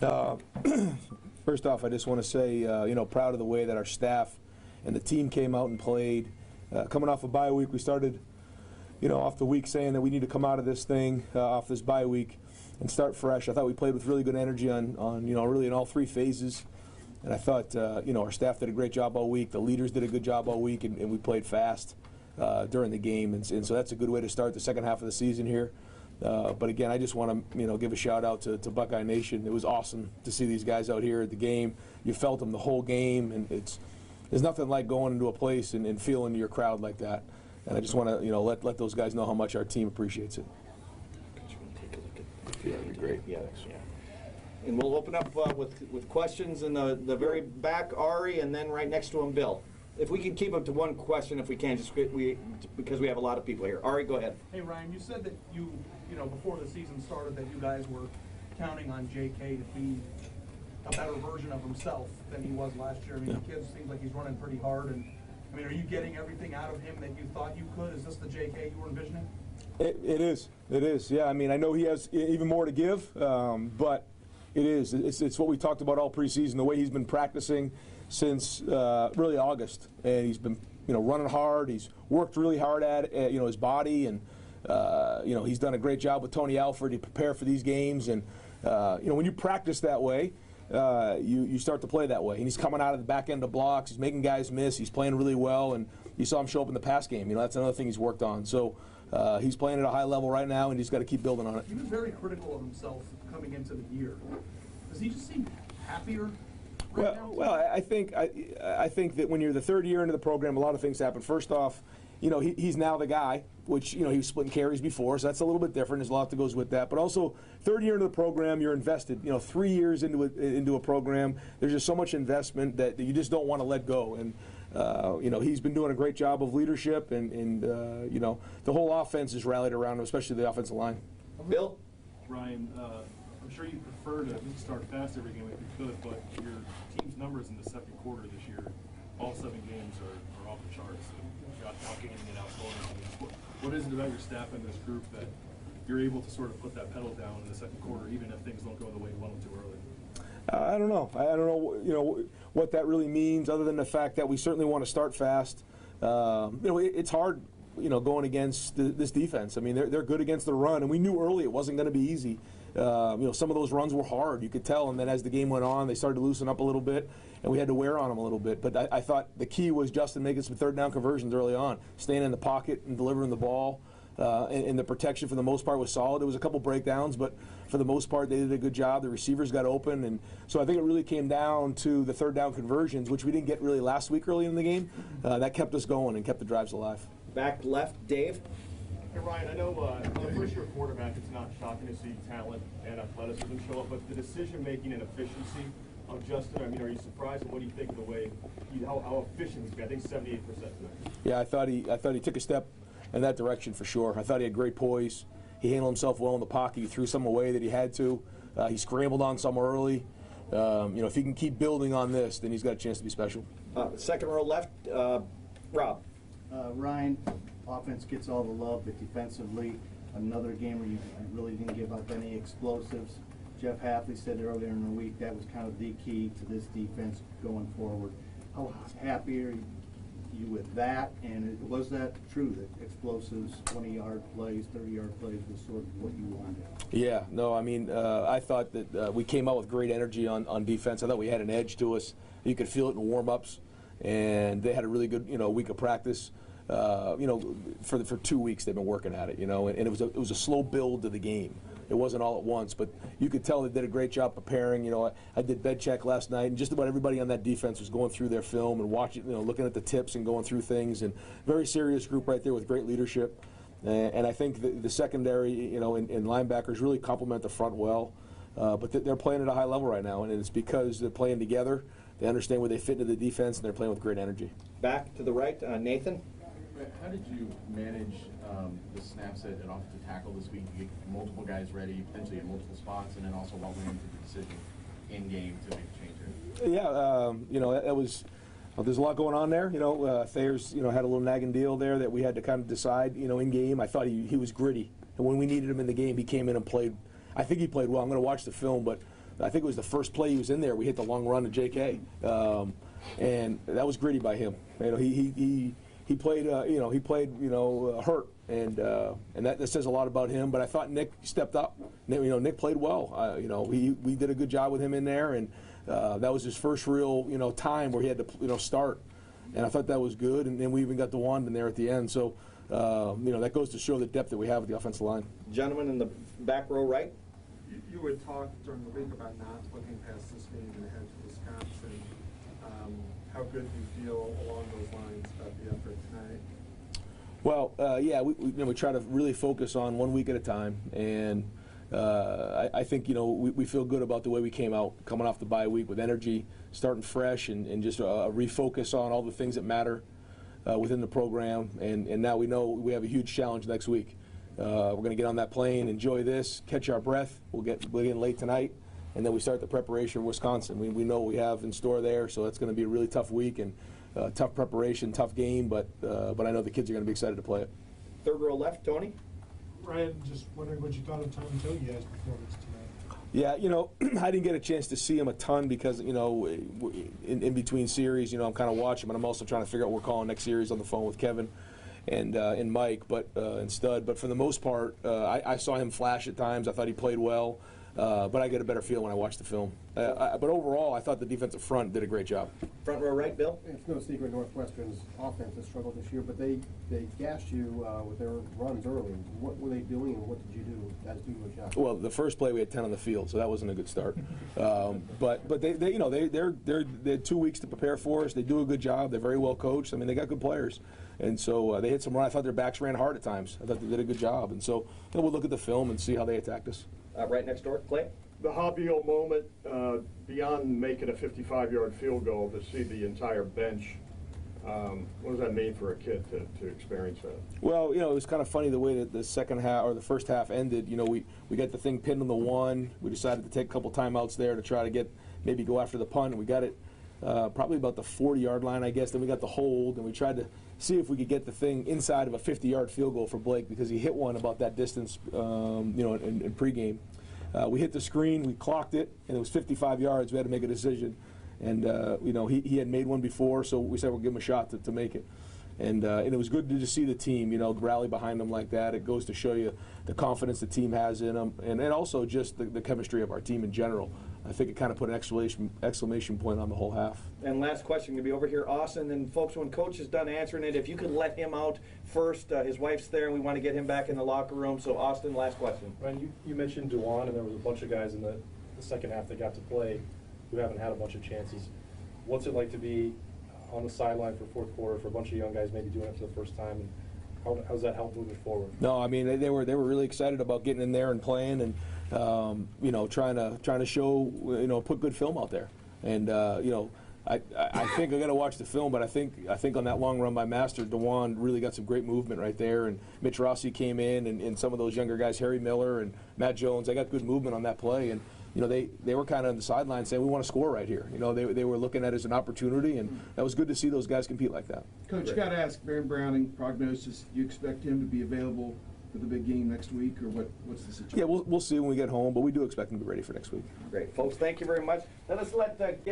Uh, First off, I just want to say, proud of the way that our staff and the team came out and played. Coming off a bye week, we started, off the week saying that we need to come out of this thing, off this bye week, and start fresh. I thought we played with really good energy on really in all three phases. And I thought, our staff did a great job all week. The leaders did a good job all week, and we played fast during the game. And so that's a good way to start the second half of the season here. But again, I just want to give a shout out to Buckeye Nation. It was awesome to see these guys out here at the game. You felt them the whole game, and there's nothing like going into a place and feeling your crowd like that. And I just want to let those guys know how much our team appreciates it. Yeah, that'd be great. Yeah. And we'll open up with questions in the very back, Ari, and then right next to him, Bill. If we can keep up to one question, if we can, because we have a lot of people here. Ari, go ahead. Hey, Ryan, you said that before the season started that you guys were counting on J.K. to be a better version of himself than he was last year. I mean, the kid seems like he's running pretty hard. And I mean, are you getting everything out of him that you thought you could? Is this the J.K. you were envisioning? It is. Yeah, I mean, I know he has even more to give, but it is. It's what we talked about all preseason, the way he's been practicing since really August. And he's been, running hard. He's worked really hard at his body, and he's done a great job with Tony Alford to prepare for these games. And when you practice that way, you start to play that way. And he's coming out of the back end of blocks. He's making guys miss. He's playing really well, and you saw him show up in the pass game. That's another thing he's worked on. So he's playing at a high level right now, and he's got to keep building on it. He was very critical of himself coming into the year. Does he just seem happier? Well, I think that when you're the third year into the program, a lot of things happen. First off, he's now the guy, which he was splitting carries before, so that's a little bit different. There's a lot that goes with that. But also, third year into the program, you're invested. 3 years into a program, there's just so much investment that you just don't want to let go. And he's been doing a great job of leadership, and the whole offense is rallied around him, especially the offensive line. Bill? Ryan, I'm sure you prefer to start fast every game if you could, but your team's numbers in the second quarter this year, all 7 games are off the charts. Outgaining and outscoring. What is it about your staff and this group that you're able to sort of put that pedal down in the second quarter, even if things don't go the way you want them too early? I don't know. I don't know. What that really means, other than the fact that we certainly want to start fast. It's hard. Going against this defense. I mean, they're good against the run, and we knew early it wasn't going to be easy. Some of those runs were hard, you could tell, and then as the game went on, they started to loosen up a little bit, and we had to wear on them a little bit. But I thought the key was Justin making some third down conversions early on, staying in the pocket and delivering the ball. And the protection for the most part was solid. There was a couple breakdowns, but for the most part they did a good job. The receivers got open, and so I think it really came down to the third down conversions, which we didn't get really last week early in the game. That kept us going and kept the drives alive. Back left, Dave. Hey Ryan, I know as a first-year quarterback, it's not shocking to see talent and athleticism show up, but the decision-making and efficiency of Justin, I mean, are you surprised, and what do you think of the way, how efficient he's been? I think 78% tonight. Yeah, I thought he took a step in that direction for sure. I thought he had great poise. He handled himself well in the pocket. He threw some away that he had to. He scrambled on some early. If he can keep building on this, then he's got a chance to be special. Second row left, Rob. Ryan, offense gets all the love, but defensively, another game where you really didn't give up any explosives. Jeff Hafley said earlier in the week that was kind of the key to this defense going forward. How happy are you with that? And was that true, that explosives, 20-yard plays, 30-yard plays was sort of what you wanted? Yeah, no, I mean, I thought that we came out with great energy on defense. I thought we had an edge to us. You could feel it in warm-ups, and they had a really good week of practice. For 2 weeks they've been working at it, and it was a slow build to the game. It wasn't all at once, but you could tell they did a great job preparing. I did bed check last night, and just about everybody on that defense was going through their film and watching, looking at the tips and going through things. And very serious group right there with great leadership. And I think the secondary, and linebackers really complement the front well. But they're playing at a high level right now, and it's because they're playing together. They understand where they fit into the defense, and they're playing with great energy. Back to the right, Nathan. How did you manage the snaps at offensive tackle this week? You get multiple guys ready, potentially in multiple spots, and then also what went into the decision in game to make a change here? Yeah, that was. There's a lot going on there. Thayer's had a little nagging deal there that we had to kind of decide. In game, I thought he was gritty, and when we needed him in the game, he came in and played. I think he played well. I'm going to watch the film, but I think it was the first play he was in there. We hit the long run to J.K. And that was gritty by him. You know, he played hurt, and that says a lot about him. But I thought Nick stepped up. Nick played well. We did a good job with him in there, and that was his first real time where he had to start, and I thought that was good. And then we even got DeWan in there at the end. So that goes to show the depth that we have at the offensive line. Gentleman in the back row, right. You would talk during the week about not looking past this game and ahead to Wisconsin. How good do you feel along those lines about the effort tonight? Well, we try to really focus on 1 week at a time, and I think we feel good about the way we came out, coming off the bye week with energy, starting fresh, and just a refocus on all the things that matter within the program. And now we know we have a huge challenge next week. We're going to get on that plane, enjoy this, catch our breath. We'll get in late tonight, and then we start the preparation for Wisconsin. We know what we have in store there, so it's going to be a really tough week and tough preparation, tough game, but I know the kids are going to be excited to play it. Third row left, Tony. Ryan, just wondering what you thought of Tom Togiai's performance tonight. Yeah, I didn't get a chance to see him a ton because, in between series, I'm kind of watching, but I'm also trying to figure out what we're calling next series on the phone with Kevin and Mike, and Stud. But for the most part, I saw him flash at times. I thought he played well, but I get a better feel when I watch the film. But overall, I thought the defensive front did a great job. Front row right, Bill. It's no secret Northwestern's offense has struggled this year, but they gashed you with their runs early. What were they doing, and what did you do as do your job? Well, the first play we had 10 on the field, so that wasn't a good start. But they had 2 weeks to prepare for us. They do a good job. They're very well coached. I mean, they got good players, and so they hit some run. I thought their backs ran hard at times. I thought they did a good job, and so we'll look at the film and see how they attacked us. Right next door, Clay. The Hobbiel moment, beyond making a 55-yard field goal, to see the entire bench, what does that mean for a kid to experience that? Well, it was kind of funny the way that the second half or the first half ended. We got the thing pinned on the one. We decided to take a couple timeouts there to try to maybe go after the punt, and we got it probably about the 40-yard line, I guess. Then we got the hold, and we tried to see if we could get the thing inside of a 50-yard field goal for Blake because he hit one about that distance, in pregame. We hit the screen, we clocked it, and it was 55 yards. We had to make a decision. And, he had made one before, so we said we'll give him a shot to make it. And it was good to just see the team, rally behind them like that. It goes to show you the confidence the team has in them, and also just the chemistry of our team in general. I think it kind of put an exclamation point on the whole half. And last question going to be over here, Austin. And folks, when Coach is done answering it, if you could let him out first. His wife's there, and we want to get him back in the locker room. So, Austin, last question. Ryan, you mentioned DeWan, and there was a bunch of guys in the second half that got to play who haven't had a bunch of chances. What's it like to be on the sideline for fourth quarter for a bunch of young guys maybe doing it for the first time? And how does that help moving forward? No, I mean they were really excited about getting in there and playing, and trying to show put good film out there. And I think I got to watch the film, but I think on that long run by Master, DeWan really got some great movement right there, and Mitch Rossi came in, and some of those younger guys, Harry Miller and Matt Jones, they got good movement on that play, and they were kind of on the sideline saying we want to score right here. They were looking at it as an opportunity, and that was good to see those guys compete like that. Coach, you got to ask Baron Browning, prognosis. Do you expect him to be available for the big game next week, or what's the situation? Yeah, we'll see when we get home, but we do expect him to be ready for next week. Great, folks. Thank you very much. Now let's get